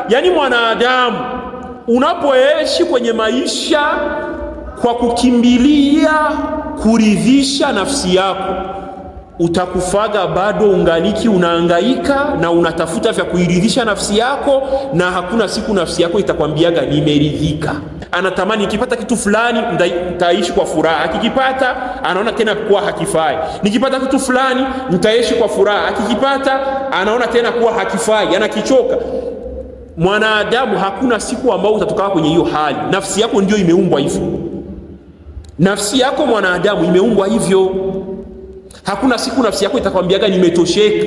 yani mwanadamu unapoishi kwenye maisha kwa kukimbilia kuridhisha nafsi yako, utakufaga bado ungaliki unahangaika na unatafuta vya kuiridhisha nafsi yako, na hakuna siku nafsi yako itakwambiaga nimeridhika. Anatamani nikipata kitu fulani nitaishi kwa furaha, akikipata anaona tena kuwa hakifai. Nikipata kitu fulani nitaishi kwa furaha, akikipata anaona tena kuwa hakifai, anakichoka. Mwanadamu hakuna siku ambao utatoka kwenye hiyo hali. Nafsi yako ndio imeumbwa hivyo. Nafsi yako mwanadamu imeumbwa hivyo. Hakuna siku nafsi yako itakwambiaga nimetosheka.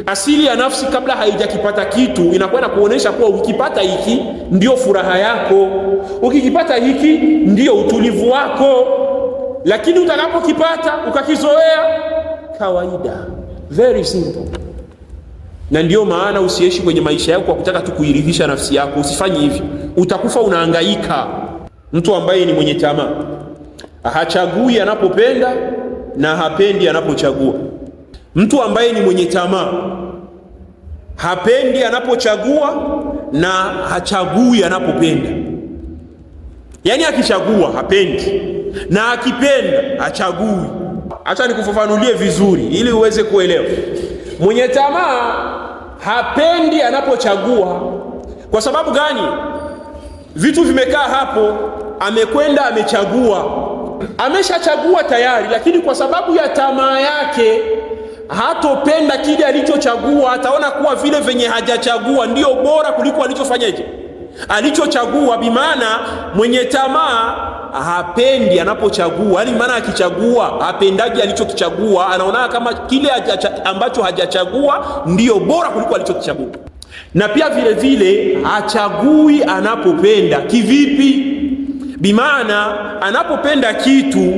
Asili ya nafsi kabla haijakipata kitu inakwenda kuonesha kuwa ukipata hiki ndio furaha yako, ukikipata hiki ndio utulivu wako. Lakini utakapokipata ukakizoea, kawaida, very simple. Na ndio maana usiishi kwenye maisha yako kwa kutaka tu kuiridhisha nafsi yako. Usifanye hivyo, utakufa unahangaika. Mtu ambaye ni mwenye tamaa hachagui anapopenda na hapendi anapochagua. Mtu ambaye ni mwenye tamaa hapendi anapochagua na hachagui anapopenda. Yani akichagua hapendi na akipenda hachagui. Acha nikufafanulie vizuri ili uweze kuelewa. Mwenye tamaa hapendi anapochagua. Kwa sababu gani? Vitu vimekaa hapo, amekwenda amechagua, ameshachagua tayari, lakini kwa sababu ya tamaa yake hatopenda kile alichochagua. Ataona kuwa vile venye hajachagua ndio bora kuliko alichofanyaje, alichochagua. Bimaana mwenye tamaa hapendi anapochagua, yani maana akichagua hapendaji alichokichagua, anaona kama kile ambacho hajachagua ndio bora kuliko alichokichagua. Na pia vile vile hachagui anapopenda. Kivipi? Bimaana anapopenda kitu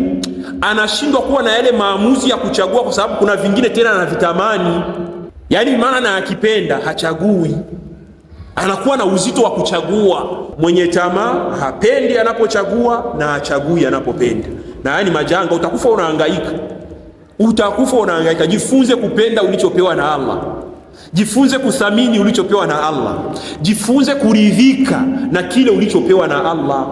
anashindwa kuwa na yale maamuzi ya kuchagua, kwa sababu kuna vingine tena anavitamani. Yani maana na akipenda hachagui, anakuwa na uzito wa kuchagua. Mwenye tamaa hapendi anapochagua na hachagui anapopenda. Na yani majanga, utakufa unahangaika. Utakufa unahangaika. Jifunze kupenda ulichopewa na Allah. Jifunze kuthamini ulichopewa na Allah. Jifunze kuridhika na kile ulichopewa na Allah.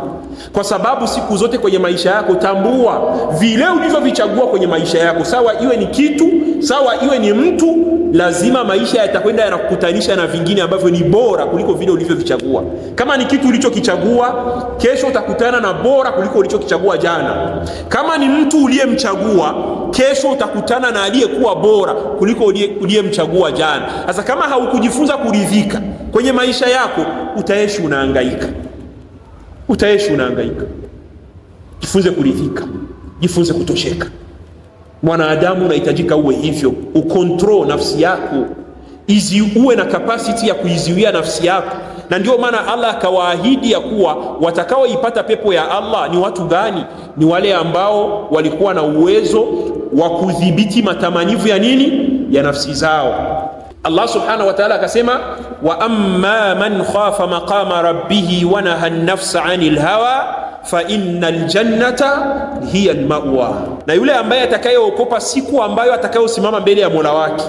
Kwa sababu siku zote kwenye maisha yako, tambua vile ulivyovichagua kwenye maisha yako, sawa iwe ni kitu, sawa iwe ni mtu, lazima maisha yatakwenda yanakukutanisha na vingine ambavyo ni bora kuliko vile ulivyovichagua. Kama ni kitu ulichokichagua, kesho utakutana na bora kuliko ulichokichagua jana. Kama ni mtu uliyemchagua, kesho utakutana na aliyekuwa bora kuliko uliyemchagua jana. Sasa kama haukujifunza kuridhika kwenye maisha yako, utaishi unahangaika. Utaishi unahangaika. Jifunze kuridhika, jifunze kutosheka. Mwanadamu unahitajika uwe hivyo, ukontrol nafsi yako, uwe na capacity ya kuizuia nafsi yako. Na ndio maana Allah akawaahidi ya kuwa watakaoipata pepo ya Allah ni watu gani? Ni wale ambao walikuwa na uwezo wa kudhibiti matamanivu ya nini? Ya nafsi zao. Allah subhanahu wa ta'ala akasema, wa amma man khafa maqama rabbih wa naha an-nafsa 'anil hawa fa innal jannata hiya al-ma'wa. Na yule ambaye atakayeokopa siku ambayo atakayosimama mbele ya Mola wake,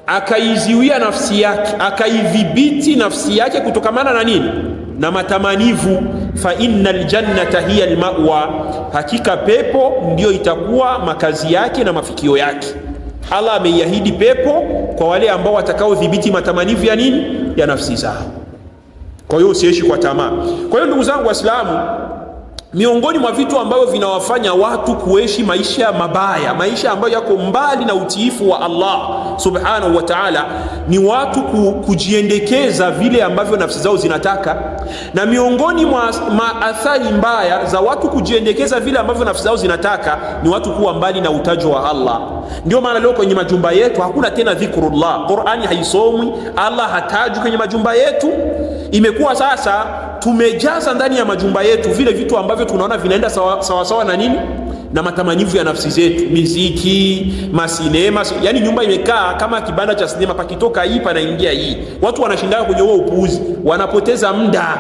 akaiziwia nafsi yake, akaidhibiti nafsi yake kutokamana na nini? Na matamanivu. Fa innal jannata hiya al-ma'wa, hakika pepo ndio itakuwa makazi yake na mafikio yake. Allah ameiahidi pepo kwa wale ambao watakaodhibiti matamanivu ya nini? Ya nafsi zao. Kwa hiyo usiishi kwa tamaa. Kwa hiyo ndugu zangu Waislamu, miongoni mwa vitu ambavyo vinawafanya watu kuishi maisha mabaya, maisha ambayo yako mbali na utiifu wa Allah subhanahu wa ta'ala, ni watu kujiendekeza vile ambavyo nafsi zao zinataka. Na miongoni mwa athari mbaya za watu kujiendekeza vile ambavyo nafsi zao zinataka ni watu kuwa mbali na utajo wa Allah. Ndio maana leo kwenye majumba yetu hakuna tena dhikrullah, Qur'ani haisomwi, Allah hatajwi kwenye majumba yetu. Imekuwa sasa tumejaza ndani ya majumba yetu vile vitu ambavyo tunaona vinaenda sawa na nini? Na matamanivu ya nafsi zetu, miziki, masinema. Yani nyumba imekaa kama kibanda cha sinema, pakitoka hii panaingia hii. Watu wanashindana kwenye huo upuuzi, wanapoteza muda.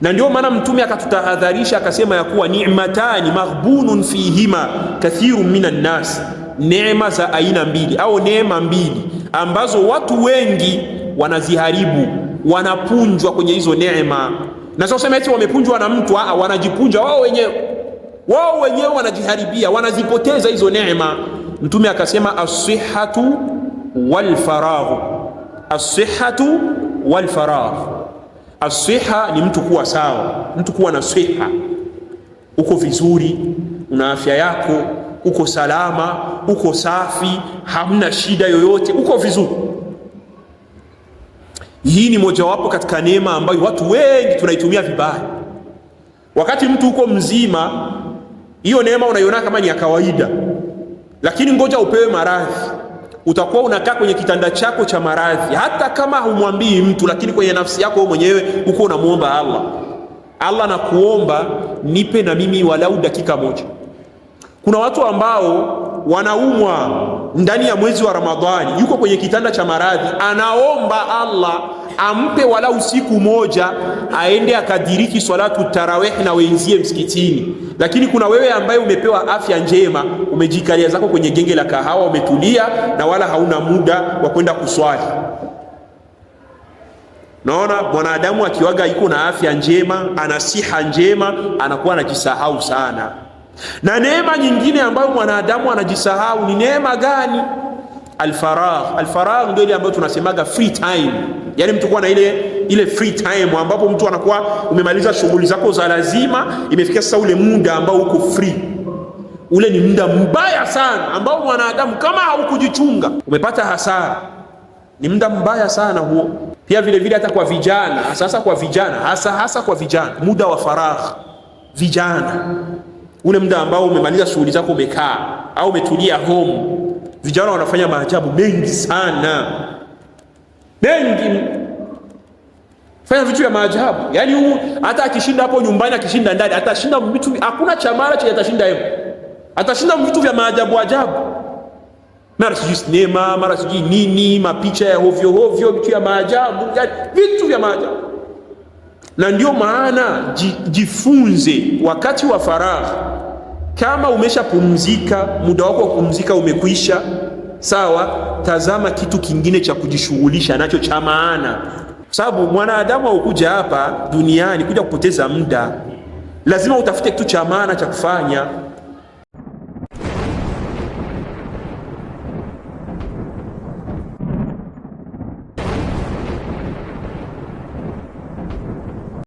Na ndio maana Mtume akatutahadharisha akasema ya kuwa ni'matani maghbunun fihima kathirun minan nas, neema za aina mbili au neema mbili ambazo watu wengi wanaziharibu. wanapunjwa kwenye hizo neema. Na sio sema eti wamepunjwa na mtu, wanajipunja wao wenyewe wanajiharibia, wanazipoteza hizo neema. Mtume akasema as-sihhatu wal faragh, as-sihhatu wal faragh. As-sihha ni mtu kuwa sawa, mtu kuwa na siha, uko vizuri, una afya yako, uko salama, uko safi, hamna shida yoyote, uko vizuri. Hii ni mojawapo katika neema ambayo watu wengi tunaitumia vibaya. Wakati mtu uko mzima, hiyo neema unaiona kama ni ya kawaida, lakini ngoja upewe maradhi, utakuwa unakaa kwenye kitanda chako cha maradhi, hata kama humwambii mtu, lakini kwenye nafsi yako mwenyewe uko unamuomba Allah, na kuomba nipe na mimi walau dakika moja. Kuna watu ambao wanaumwa ndani ya mwezi wa Ramadhani, yuko kwenye kitanda cha maradhi, anaomba Allah ampe walau siku moja aende akadiriki salatu tarawih na wenzie msikitini. Lakini kuna wewe ambaye umepewa afya njema, umejikalia zako kwenye genge la kahawa, umetulia na wala hauna muda wa kwenda kuswali. Naona mwanadamu akiwaga iko na afya njema, ana siha njema, anakuwa anajisahau sana. Na neema nyingine ambayo mwanadamu anajisahau ni neema gani? Al-faragh. Al-faragh ndio ile ambayo tunasemaga free time. Yaani mtu kuwa na ile free time ambapo mtu anakuwa umemaliza shughuli zako za lazima, imefika sasa ule muda ambao uko free. Ule ni muda mbaya sana ambao mwanadamu kama haukujichunga umepata hasara. Ni muda mbaya sana huo. Pia vile vile hata kwa vijana, hasa kwa vijana, muda wa faragh. Vijana, ule muda ambao umemaliza shughuli zako, umekaa au umetulia home, vijana wanafanya maajabu mengi sana, mengi, fanya vitu vya maajabu. Yani hata akishinda hapo nyumbani, akishinda ndani, atashinda vitu, hakuna chamara chenye atashinda yeye, atashinda vitu vya maajabu ajabu, mara sijui sinema, mara sijui nini, mapicha ya hovyo hovyo, vitu vya maajabu, vitu vya maajabu. Na ndio maana jifunze wakati wa faragha. Kama umeshapumzika, muda wako wa kupumzika umekwisha, sawa, tazama kitu kingine cha kujishughulisha nacho cha maana. Sababu mwanadamu haukuja hapa duniani kuja kupoteza muda. Lazima utafute kitu cha maana cha kufanya.